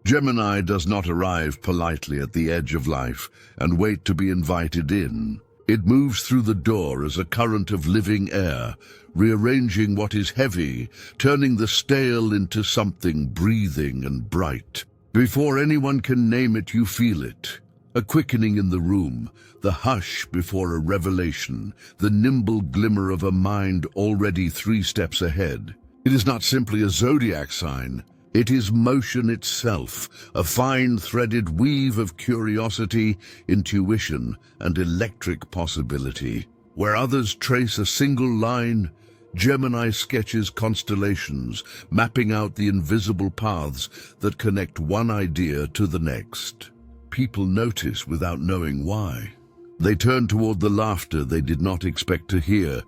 Gemini does not arrive politely at the edge of life and wait to be invited in. It moves through the door as a current of living air, rearranging what is heavy, turning the stale into something breathing and bright. Before anyone can name it, you feel it. A quickening in the room, the hush before a revelation, the nimble glimmer of a mind already 3 steps ahead. It is not simply a zodiac sign. It is motion itself, a fine-threaded weave of curiosity, intuition, and electric possibility. Where others trace a single line, Gemini sketches constellations, mapping out the invisible paths that connect one idea to the next. People notice without knowing why. They turn toward the laughter they did not expect to hear,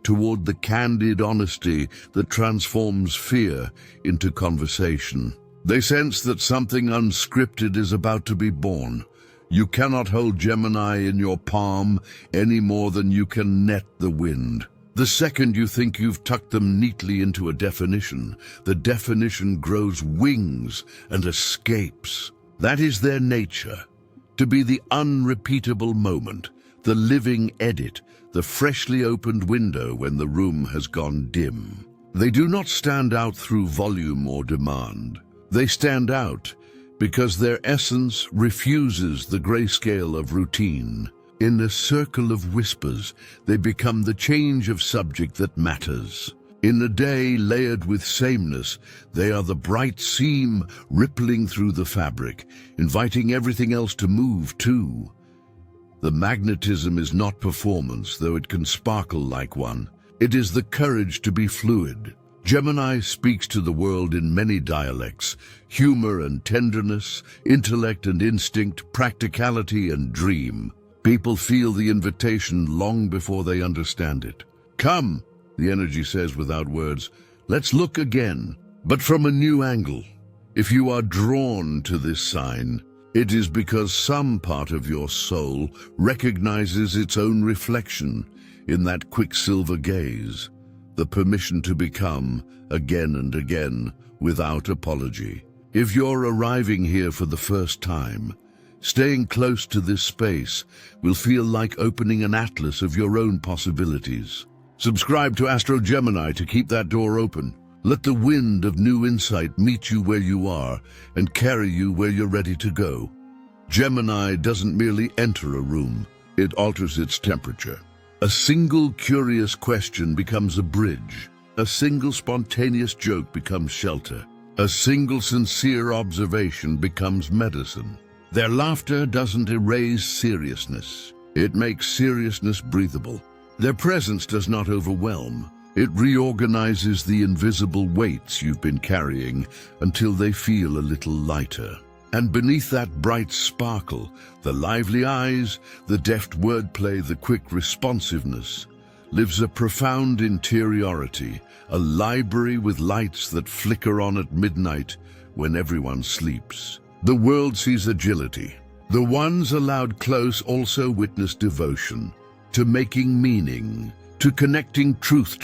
toward the candid honesty that transforms fear into conversation. They sense that something unscripted is about to be born. You cannot hold Gemini in your palm any more than you can net the wind. The second you think you've tucked them neatly into a definition, the definition grows wings and escapes. That is their nature, to be the unrepeatable moment, the living edit, the freshly opened window when the room has gone dim. They do not stand out through volume or demand. They stand out because their essence refuses the grayscale of routine. In a circle of whispers, they become the change of subject that matters. In a day layered with sameness, they are the bright seam rippling through the fabric, inviting everything else to move too. The magnetism is not performance, though it can sparkle like one. It is the courage to be fluid. Gemini speaks to the world in many dialects: humor and tenderness, intellect and instinct, practicality and dream. People feel the invitation long before they understand it. Come, the energy says without words, let's look again, but from a new angle. If you are drawn to this sign, it is because some part of your soul recognizes its own reflection in that quicksilver gaze, the permission to become again and again without apology. If you're arriving here for the first time, staying close to this space will feel like opening an atlas of your own possibilities. Subscribe to Astro Gemini to keep that door open. Let the wind of new insight meet you where you are and carry you where you're ready to go. Gemini doesn't merely enter a room, it alters its temperature. A single curious question becomes a bridge. A single spontaneous joke becomes shelter. A single sincere observation becomes medicine. Their laughter doesn't erase seriousness. It makes seriousness breathable. Their presence does not overwhelm. It reorganizes the invisible weights you've been carrying until they feel a little lighter. And beneath that bright sparkle, the lively eyes, the deft wordplay, the quick responsiveness, lives a profound interiority, a library with lights that flicker on at midnight when everyone sleeps. The world sees agility. The ones allowed close also witness devotion, to making meaning, to connecting truth,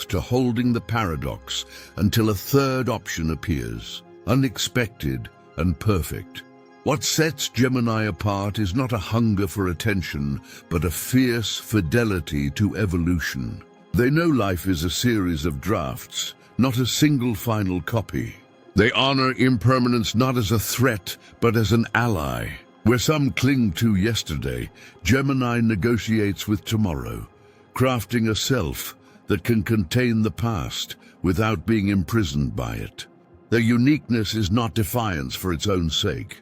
to holding the paradox until a third option appears, unexpected and perfect. What sets Gemini apart is not a hunger for attention, but a fierce fidelity to evolution. They know life is a series of drafts, not a single final copy. They honor impermanence not as a threat, but as an ally. Where some cling to yesterday, Gemini negotiates with tomorrow, crafting a self that can contain the past without being imprisoned by it. Their uniqueness is not defiance for its own sake.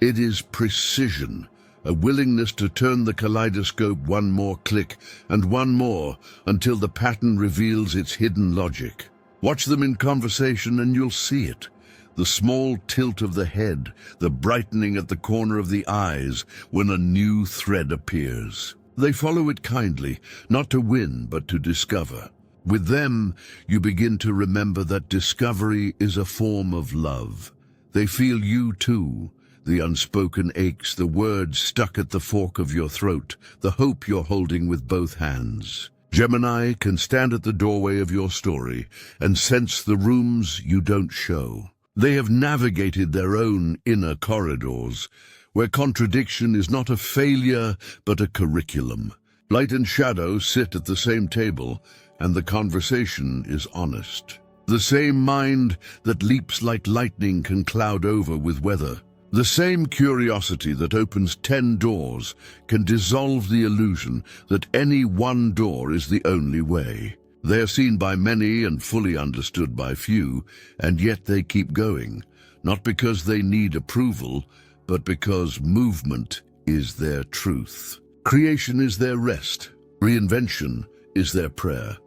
It is precision, a willingness to turn the kaleidoscope one more click and one more until the pattern reveals its hidden logic. Watch them in conversation and you'll see it. The small tilt of the head, the brightening at the corner of the eyes when a new thread appears. They follow it kindly, not to win, but to discover. With them, you begin to remember that discovery is a form of love. They feel you too, the unspoken aches, the words stuck at the fork of your throat, the hope you're holding with both hands. Gemini can stand at the doorway of your story and sense the rooms you don't show. They have navigated their own inner corridors, where contradiction is not a failure but a curriculum. Light and shadow sit at the same table, and the conversation is honest. The same mind that leaps like lightning can cloud over with weather. The same curiosity that opens 10 doors can dissolve the illusion that any one door is the only way. They are seen by many and fully understood by few, and yet they keep going, not because they need approval, but because movement is their truth. Creation is their rest. Reinvention is their prayer.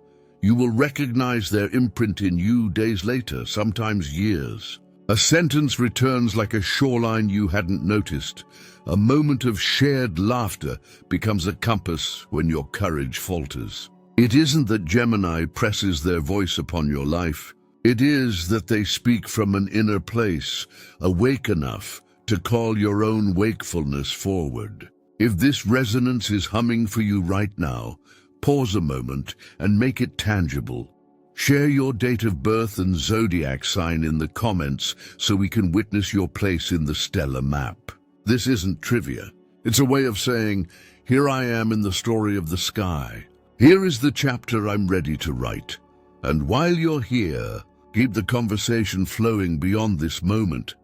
You will recognize their imprint in you days later, sometimes years. A sentence returns like a shoreline you hadn't noticed. A moment of shared laughter becomes a compass when your courage falters. It isn't that Gemini presses their voice upon your life. It is that they speak from an inner place, awake enough to call your own wakefulness forward. If this resonance is humming for you right now, pause a moment and make it tangible. Share your date of birth and zodiac sign in the comments so we can witness your place in the stellar map. This isn't trivia. It's a way of saying, here I am in the story of the sky. Here is the chapter I'm ready to write. And while you're here, keep the conversation flowing beyond this moment.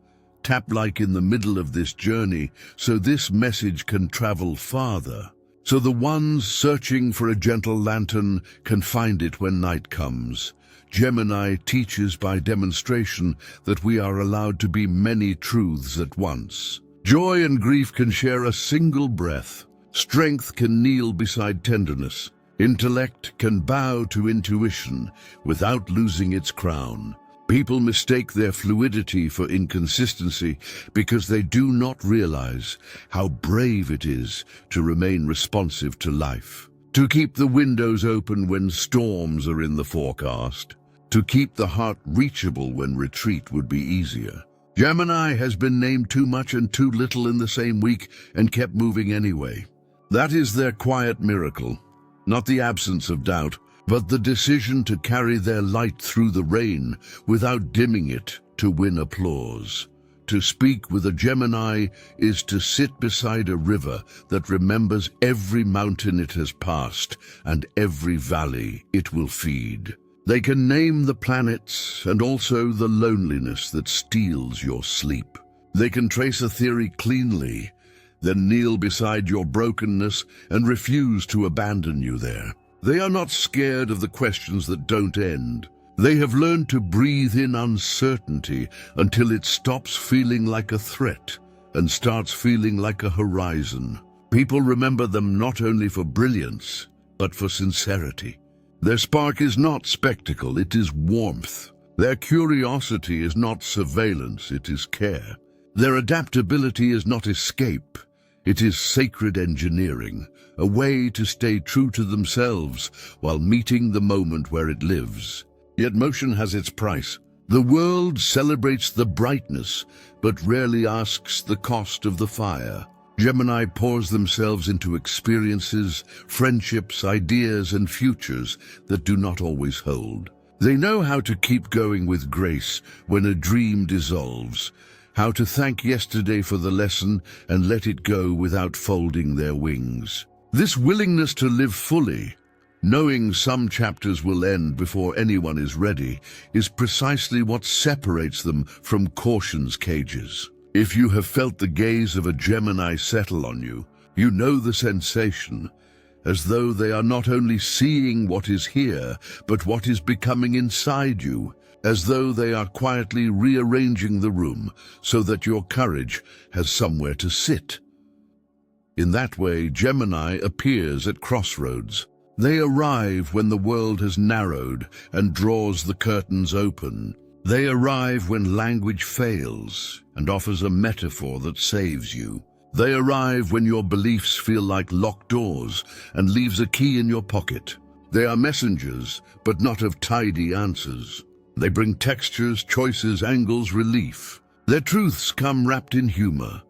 Tap like in the middle of this journey so this message can travel farther. So the ones searching for a gentle lantern can find it when night comes. Gemini teaches by demonstration that we are allowed to be many truths at once. Joy and grief can share a single breath. Strength can kneel beside tenderness. Intellect can bow to intuition without losing its crown. People mistake their fluidity for inconsistency because they do not realize how brave it is to remain responsive to life. To keep the windows open when storms are in the forecast. To keep the heart reachable when retreat would be easier. Gemini has been named too much and too little in the same week and kept moving anyway. That is their quiet miracle. Not the absence of doubt, but the decision to carry their light through the rain without dimming it to win applause. To speak with a Gemini is to sit beside a river that remembers every mountain it has passed and every valley it will feed. They can name the planets and also the loneliness that steals your sleep. They can trace a theory cleanly, then kneel beside your brokenness and refuse to abandon you there. They are not scared of the questions that don't end. They have learned to breathe in uncertainty until it stops feeling like a threat and starts feeling like a horizon. People remember them not only for brilliance, but for sincerity. Their spark is not spectacle, it is warmth. Their curiosity is not surveillance, it is care. Their adaptability is not escape, it is sacred engineering, a way to stay true to themselves while meeting the moment where it lives. Yet motion has its price. The world celebrates the brightness, but rarely asks the cost of the fire. Gemini pours themselves into experiences, friendships, ideas, and futures that do not always hold. They know how to keep going with grace when a dream dissolves, how to thank yesterday for the lesson and let it go without folding their wings. This willingness to live fully, knowing some chapters will end before anyone is ready, is precisely what separates them from caution's cages. If you have felt the gaze of a Gemini settle on you, you know the sensation, as though they are not only seeing what is here, but what is becoming inside you, as though they are quietly rearranging the room so that your courage has somewhere to sit. In that way, Gemini appears at crossroads. They arrive when the world has narrowed and draws the curtains open. They arrive when language fails and offers a metaphor that saves you. They arrive when your beliefs feel like locked doors and leaves a key in your pocket. They are messengers, but not of tidy answers. They bring textures, choices, angles, relief. Their truths come wrapped in humor,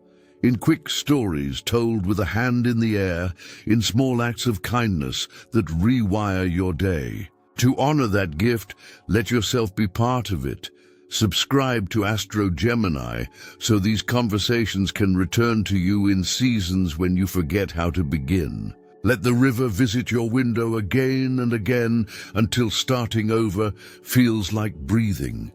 in quick stories told with a hand in the air, in small acts of kindness that rewire your day. To honor that gift, let yourself be part of it. Subscribe to Astro Gemini so these conversations can return to you in seasons when you forget how to begin. Let the river visit your window again and again until starting over feels like breathing.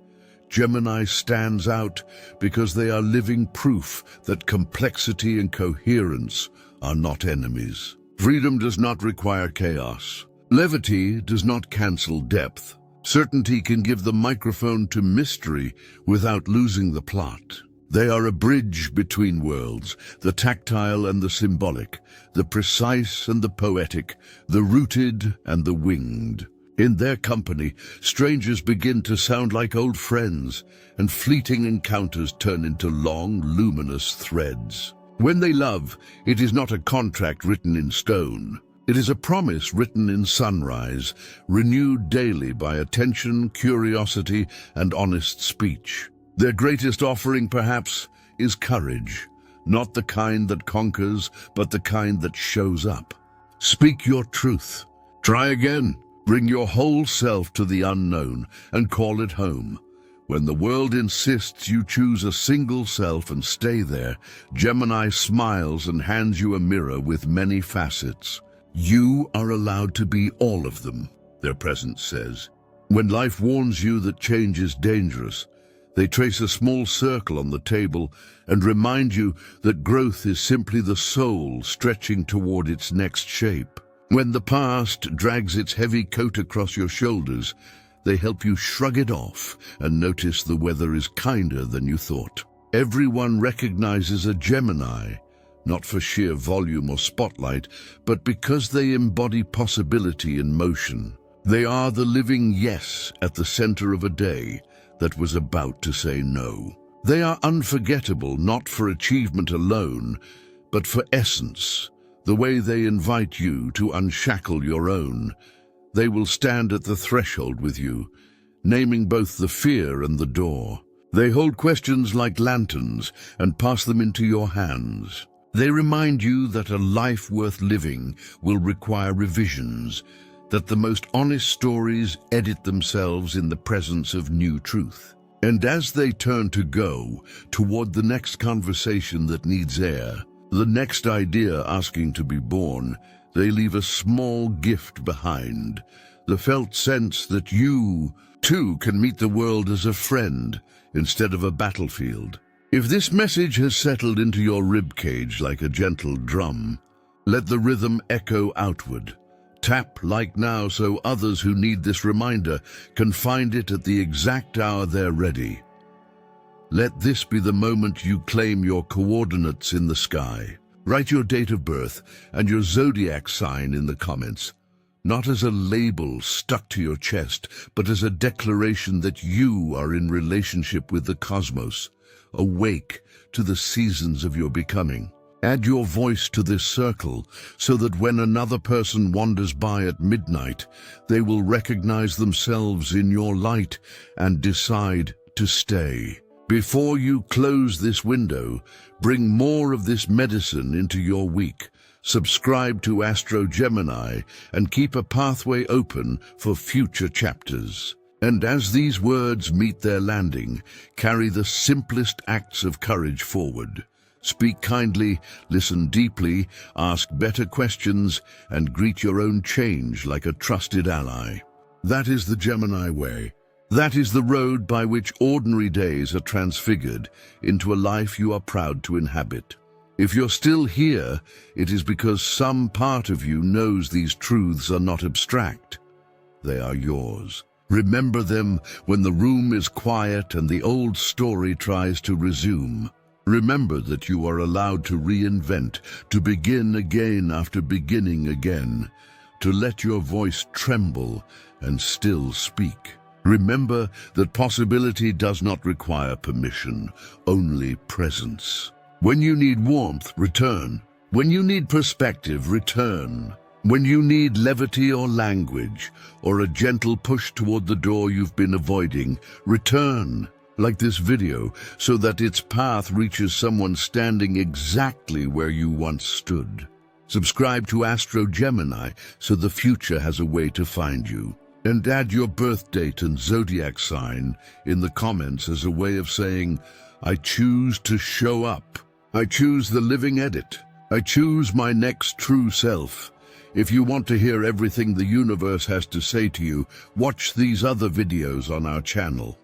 Gemini stands out because they are living proof that complexity and coherence are not enemies. Freedom does not require chaos. Levity does not cancel depth. Certainty can give the microphone to mystery without losing the plot. They are a bridge between worlds, the tactile and the symbolic, the precise and the poetic, the rooted and the winged. In their company, strangers begin to sound like old friends, and fleeting encounters turn into long, luminous threads. When they love, it is not a contract written in stone. It is a promise written in sunrise, renewed daily by attention, curiosity, and honest speech. Their greatest offering, perhaps, is courage, not the kind that conquers, but the kind that shows up. Speak your truth. Try again. Bring your whole self to the unknown and call it home. When the world insists you choose a single self and stay there, Gemini smiles and hands you a mirror with many facets. You are allowed to be all of them, their presence says. When life warns you that change is dangerous, they trace a small circle on the table and remind you that growth is simply the soul stretching toward its next shape. When the past drags its heavy coat across your shoulders, they help you shrug it off and notice the weather is kinder than you thought. Everyone recognizes a Gemini, not for sheer volume or spotlight, but because they embody possibility in motion. They are the living yes at the center of a day that was about to say no. They are unforgettable not for achievement alone, but for essence, the way they invite you to unshackle your own. They will stand at the threshold with you, naming both the fear and the door. They hold questions like lanterns and pass them into your hands. They remind you that a life worth living will require revisions, that the most honest stories edit themselves in the presence of new truth. And as they turn to go toward the next conversation that needs air, the next idea asking to be born, they leave a small gift behind, the felt sense that you, too, can meet the world as a friend instead of a battlefield. If this message has settled into your ribcage like a gentle drum, let the rhythm echo outward. Tap like now so others who need this reminder can find it at the exact hour they're ready. Let this be the moment you claim your coordinates in the sky. Write your date of birth and your zodiac sign in the comments, not as a label stuck to your chest, but as a declaration that you are in relationship with the cosmos, awake to the seasons of your becoming. Add your voice to this circle so that when another person wanders by at midnight, they will recognize themselves in your light and decide to stay. Before you close this window, bring more of this medicine into your week. Subscribe to Astro Gemini and keep a pathway open for future chapters. And as these words meet their landing, carry the simplest acts of courage forward. Speak kindly, listen deeply, ask better questions, and greet your own change like a trusted ally. That is the Gemini way. That is the road by which ordinary days are transfigured into a life you are proud to inhabit. If you're still here, it is because some part of you knows these truths are not abstract. They are yours. Remember them when the room is quiet and the old story tries to resume. Remember that you are allowed to reinvent, to begin again after beginning again, to let your voice tremble and still speak. Remember that possibility does not require permission, only presence. When you need warmth, return. When you need perspective, return. When you need levity or language, or a gentle push toward the door you've been avoiding, return, like this video, so that its path reaches someone standing exactly where you once stood. Subscribe to Astro Gemini so the future has a way to find you. And add your birth date and zodiac sign in the comments as a way of saying, I choose to show up. I choose the living edit. I choose my next true self. If you want to hear everything the universe has to say to you, watch these other videos on our channel.